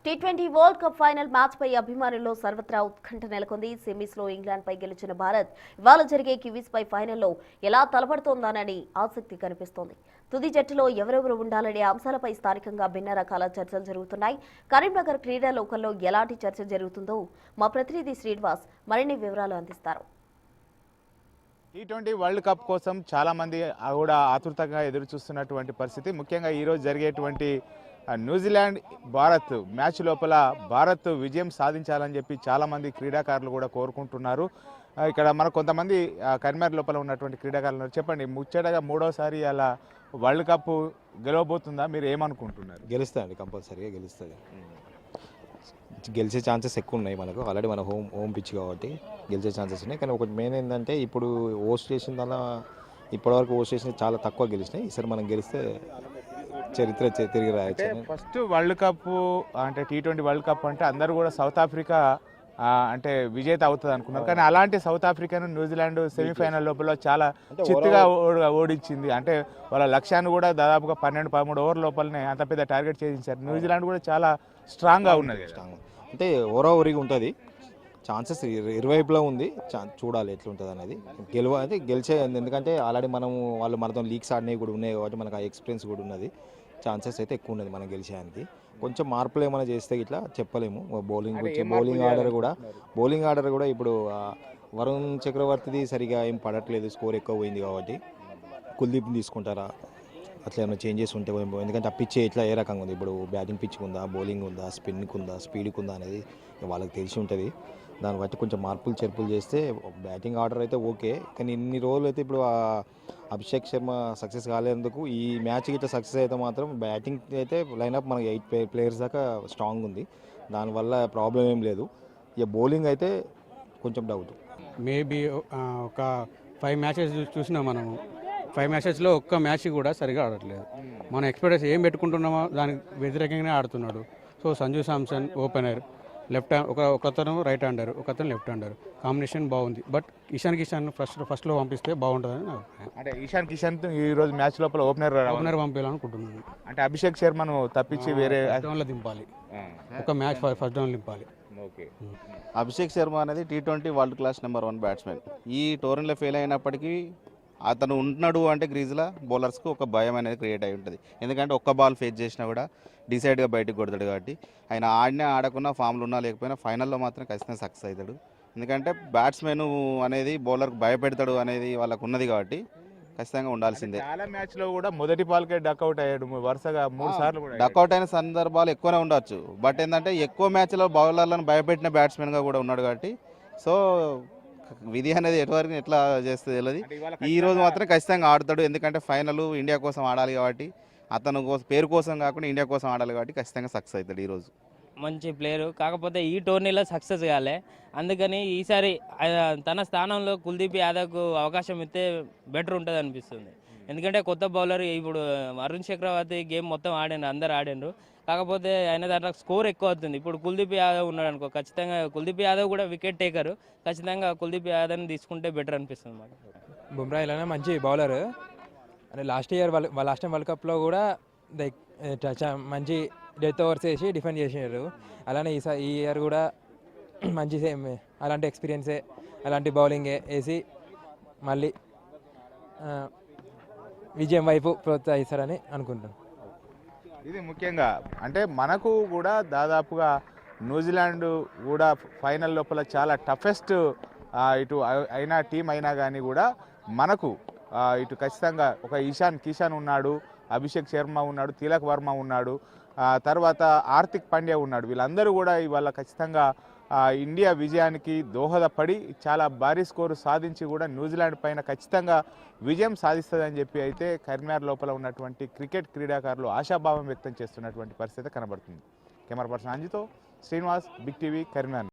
T20 world cup final match పై అభిమానుల్లో సర్వత్రా ఉత్కంఠ నెలకొంది. సెమీస్ లో ఇంగ్లాండ్ పై గెలిచిన భారత్ ఇవాళ జరిగే కివీస్ పై ఫైనల్లో ఎలా తలపడుతోందోనని ఆసక్తి కనిపిస్తోంది. తుది జట్టులో ఎవరెవరు ఉండాలనే అంశాలపై స్థానికంగా భిన్న రకాల చర్చలు జరుగుతున్నాయి. కరీంనగర్ క్రీడా లోకంలో ఎలాంటి చర్చ జరుగుతుందో మా ప్రతినిధి శ్రీనివాస్ మరిన్ని వివరాలు అందిస్తారు. టీ20 వరల్డ్ కప్ కోసం చాలా మంది కూడా ఆతృతగా ఎదురు చూస్తున్నటువంటి పరిస్థితి. ముఖ్యంగా ఈరోజు జరిగేటువంటి న్యూజిలాండ్ భారత్ మ్యాచ్ లోపల భారత్ విజయం సాధించాలని చెప్పి చాలామంది క్రీడాకారులు కూడా కోరుకుంటున్నారు. ఇక్కడ మనకు కొంతమంది కరీంనగర్ లోపల ఉన్నటువంటి క్రీడాకారులు చెప్పండి, ముచ్చటగా మూడోసారి అలా వరల్డ్ కప్ గెలవబోతుందా? మీరు ఏమనుకుంటున్నారు? గెలుస్తుంది, కంపల్సరీగా గెలుస్తుంది. గెలిచే ఛాన్సెస్ ఎక్కువ ఉన్నాయి మనకు. ఆల్రెడీ మన హోమ్ పిచ్ కాబట్టి గెలిచే ఛాన్సెస్ ఉన్నాయి. కానీ ఒకటి మెయిన్ ఏంటంటే ఇప్పుడు హోస్ట్ చేసిన దానిలో ఇప్పటివరకు హోస్ట్ చేసిన చాలా తక్కువ గెలిచినాయి. ఈసారి మనం గెలిస్తే చరిత్ర తిరిగి రాయొచ్చు. ఫస్ట్ వరల్డ్ కప్ అంటే టీ20 వరల్డ్ కప్ అంటే అందరూ కూడా సౌత్ ఆఫ్రికా అంటే విజేత అవుతుంది అనుకున్నారు. కానీ అలాంటి సౌత్ ఆఫ్రికాను న్యూజిలాండ్ సెమీఫైనల్ లోపల చాలా చిత్తుగా ఓడించింది. అంటే వాళ్ళ లక్ష్యాన్ని కూడా దాదాపుగా 12-13 ఓవర్ లోపలనే అంత పెద్ద టార్గెట్ చేయించారు. న్యూజిలాండ్ కూడా చాలా స్ట్రాంగ్గా ఉన్నది. అంటే ఓవరావరీగా ఉంటుంది, ఛాన్సెస్ ఇరువైపులో ఉంది. చూడాలి ఎట్లుంటుంది అనేది. గెలిచే ఎందుకంటే ఆల్రెడీ వాళ్ళు మనతో లీగ్స్ ఆడినవి కూడా ఉన్నాయి కాబట్టి మనకు ఆ ఎక్స్పీరియన్స్ కూడా ఉన్నది. ఛాన్సెస్ అయితే ఎక్కువ ఉన్నది మనం గెలిచేయడానికి. కొంచెం మార్పులు ఏమైనా చేస్తే ఇట్లా చెప్పలేము. బౌలింగ్ ఆర్డర్ కూడా ఇప్పుడు వరుణ్ చక్రవర్తిది సరిగా ఏం పడట్లేదు, స్కోర్ ఎక్కువ పోయింది కాబట్టి కుల్దీప్ని తీసుకుంటారా, అట్లా ఏమైనా చేంజెస్ ఉంటే. ఎందుకంటే ఆ పిచ్ ఎట్లా ఏ రకంగా ఉంది, ఇప్పుడు బ్యాటింగ్ పిచ్ ఉందా, బౌలింగ్ ఉందా, స్పిన్కి ఉందా, స్పీడ్కి ఉందా అనేది వాళ్ళకి తెలిసి ఉంటుంది. దాన్ని బట్టి కొంచెం మార్పులు చెరుపులు చేస్తే బ్యాటింగ్ ఆర్డర్ అయితే ఓకే. కానీ ఇన్ని రోజులు అయితే ఇప్పుడు అభిషేక్ శర్మ సక్సెస్ కాలేందుకు ఈ మ్యాచ్కి ఇట్లా సక్సెస్ అయితే మాత్రం బ్యాటింగ్ అయితే లైనప్ మనకి 8 ప్లేయర్స్ దాకా స్ట్రాంగ్ ఉంది. దానివల్ల ప్రాబ్లం ఏం లేదు. ఇక బౌలింగ్ అయితే కొంచెం డౌట్. మేబీ ఒక 5 మ్యాచెస్ చూసినా మనము 5 మ్యాచెస్లో ఒక్క మ్యాచ్ కూడా సరిగా ఆడట్లేదు. మనం ఎక్స్పెక్టేషన్ ఏం పెట్టుకుంటున్నామో దానికి వ్యతిరేకంగానే ఆడుతున్నాడు. So Sanju Samson opener, left hand ఒకతను రైట్ హ్యాండర్, ఒకతను లెఫ్ట్ హ్యాండర్, కాంబినేషన్ బాగుంది. బట్ ఇషాన్ కిషాన్ ఫస్ట్లో పంపిస్తే బాగుంటుందని నా అభిప్రాయం. అంటే ఇషాన్ కిషాన్ ఈ రోజు మ్యాచ్ లోపల ఓపెనర్ పంపించాలనుకుంటున్నాను. అంటే అభిషేక్ శర్మను తప్పించి వేరే డౌన్లో దింపాలి, ఒక మ్యాచ్ ఫస్ట్ డౌన్ దింపాలి. అభిషేక్ శర్మ అనేది టీ20 వరల్డ్ క్లాస్ నెంబర్ 1 బ్యాట్స్మెన్. ఈ టోర్నీలో ఫెయిల్ అయినప్పటికీ అతను ఉంటున్నాడు అంటే గ్రీజ్లో బౌలర్స్కి ఒక భయం అనేది క్రియేట్ అయి ఉంటుంది. ఎందుకంటే ఒక్క బాల్ ఫేస్ చేసినా కూడా డిసైడ్గా బయటకు కొడతాడు కాబట్టి ఆయన ఆడకున్నా ఫామ్లో ఉన్నా లేకపోయినా ఫైనల్లో మాత్రం ఖచ్చితంగా సక్సెస్ అవుతాడు. ఎందుకంటే బ్యాట్స్మెన్ అనేది బౌలర్కి భయపెడతాడు అనేది వాళ్ళకు ఉన్నది కాబట్టి ఖచ్చితంగా ఉండాల్సిందే. చాలా మ్యాచ్లో కూడా మొదటి బాల్కే డక్అవుట్ అయ్యాడు, వరుసగా 3 సార్లు డక్అవుట్ అయిన సందర్భాలు ఎక్కువనే ఉండొచ్చు. బట్ ఏంటంటే ఎక్కువ మ్యాచ్లో బౌలర్లను భయపెట్టిన బ్యాట్స్మెన్గా కూడా ఉన్నాడు కాబట్టి సో విధి అనేది ఎటువరకు ఎట్లా చేస్తుంది తెలియదు. ఈ రోజు మాత్రం ఖచ్చితంగా ఆడతాడు. ఎందుకంటే ఫైనల్ ఇండియా కోసం ఆడాలి కాబట్టి, అతను పేరు కోసం కాకుండా ఇండియా కోసం ఆడాలి కాబట్టి ఖచ్చితంగా సక్సెస్ అవుతాడు. ఈరోజు మంచి ప్లేయరు, కాకపోతే ఈ టోర్నీలో సక్సెస్ కాలే. అందుకని ఈసారి తన స్థానంలో కుల్దీప్ యాదవ్కు అవకాశం ఇస్తే బెటర్ ఉంటుంది అనిపిస్తుంది. ఎందుకంటే కొత్త బౌలర్, ఇప్పుడు వరుణ్ చక్రవర్తి గేమ్ మొత్తం అందరు ఆడిండ్రు. కాకపోతే ఆయన దాంట్లో స్కోర్ ఎక్కువ అవుతుంది. ఇప్పుడు కుల్దీప్ యాదవ్ ఉన్నాడు అనుకో, ఖచ్చితంగా కుల్దీప్ యాదవ్ కూడా వికెట్ టేకరు. ఖచ్చితంగా కుల్దీప్ యాదవ్ని తీసుకుంటే బెటర్ అనిపిస్తుంది మాకు. బుమ్రా ఇలానే మంచి బౌలర్. అంటే లాస్ట్ టైం వరల్డ్ కప్లో కూడా మంచి డెత్ ఓవర్స్ వేసి డిఫెండ్ చేసినారు. అలానే ఈ ఇయర్ కూడా మంచి అలాంటి ఎక్స్పీరియన్సే, అలాంటి బౌలింగే వేసి మళ్ళీ విజయం వైపు ప్రోత్సహిస్తారని అనుకుంటున్నాను. ఇది ముఖ్యంగా అంటే మనకు కూడా దాదాపుగా న్యూజిలాండ్ కూడా ఫైనల్ లోపల చాలా టఫెస్ట్ ఇటు అయినా టీం అయినా కానీ కూడా మనకు ఇటు ఖచ్చితంగా ఒక ఇషాన్ కిషాన్ ఉన్నాడు, అభిషేక్ శర్మ ఉన్నాడు, తిలక్ వర్మ ఉన్నాడు, తర్వాత హార్దిక్ పాండ్యా ఉన్నాడు. వీళ్ళందరూ కూడా ఇవాళ ఖచ్చితంగా ఇండియా విజయానికి దోహదపడి చాలా భారీ స్కోరు సాధించి కూడా న్యూజిలాండ్ పైన ఖచ్చితంగా విజయం సాధిస్తుందని చెప్పి అయితే కరీంనగర్ లోపల ఉన్నటువంటి క్రికెట్ క్రీడాకారులు ఆశాభావం వ్యక్తం చేస్తున్నటువంటి పరిస్థితి కనబడుతుంది. కెమెరా పర్సన్ అంజితో శ్రీనివాస్, బిగ్ టీవీ, కరీంనగర్.